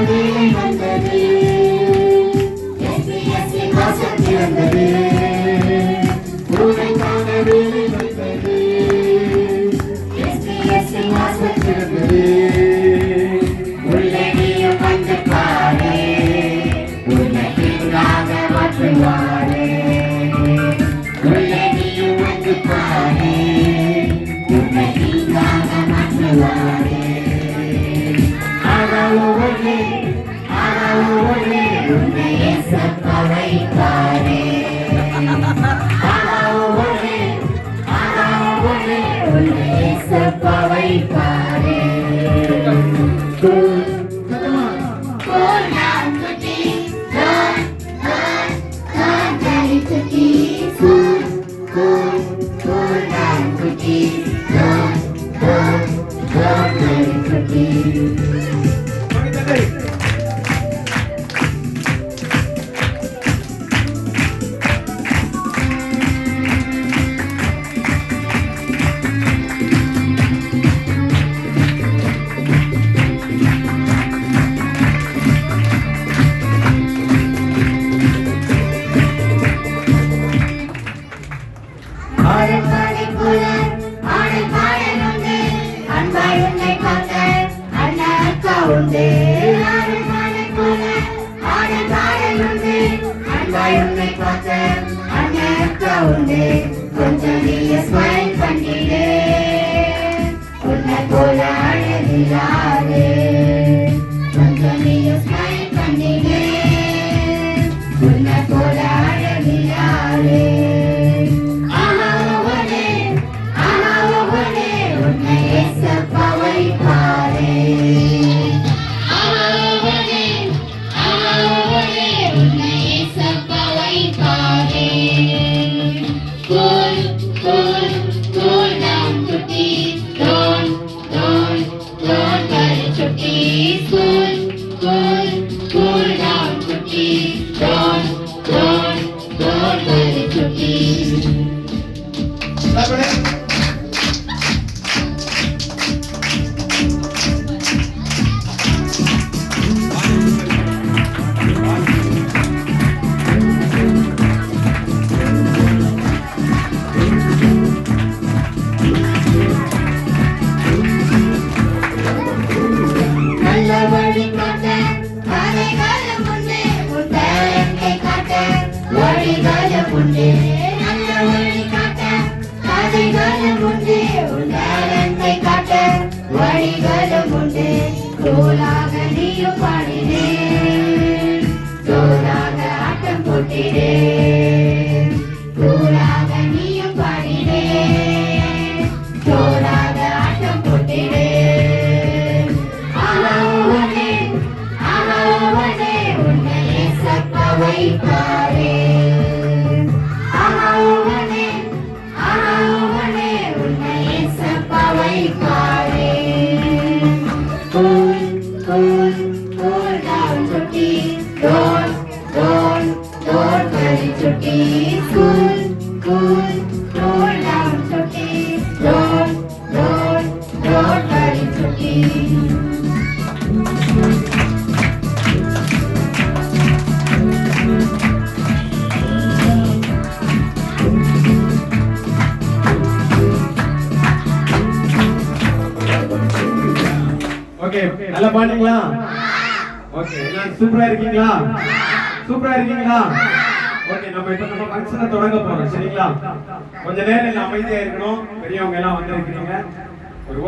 வேலை வந்தது, வாசல் திறந்தது, உனக்கான வேலை வந்தது, வாசல் திறந்தது. உள்ளே நீயும் வந்து பாரு, உனக்காக மாற்றுவாரு. உள்ளே நீயும் வந்து பாரு, உனக்காக மாற்றுவாரு. ஆனாலும் உன்னை ஏசப்பா வைப்பாரே. ஆனாலும் உன்னை ஏசப்பா வைப்பாரே. கொஞ்சம் நீ ஸ்மைல் பண்ணிடு, உன்னை போல அழகியாரு. கொஞ்சம் நீ ஸ்மைல் பண்ணிடு, உன்னை போல அழகியாரு. உன்னை ஏசப்பா வைப்பாரே. உன்னை ஏசப்பா வைப்பாரே. Cool down to tea. Don't worry to tea. Cool down to tea. Don't worry to tea. தோலாக நீயும் பாடினே, தோலாக ஆட்டம் போட்டினே. தோலாக நீயும் பாடினே, தோலாக ஆட்டம் போட்டினே. ஆனாவனே உன்னை ஏசப்பா வைப்பாரே. ஆனாவனே உன்னை ஏசப்பா வைப்பாரே. Cool down to tea. Don't worry to tea. Cool down to tea. Don't worry to tea. Okay, நல்லா பாடுங்களா? Okay, எல்லாம் சூப்பரா இருக்கீங்களா? சூப்பரா இருக்கீங்களா? ஓகே, நம்ம இப்ப நம்ம ஃபங்க்ஷனை தொடங்க போறோம். சரிங்களா? கொஞ்ச நேரம் அமைதியா இருக்கணும். பெரியவங்க எல்லாம் வந்து இருக்கீங்க. ஒரு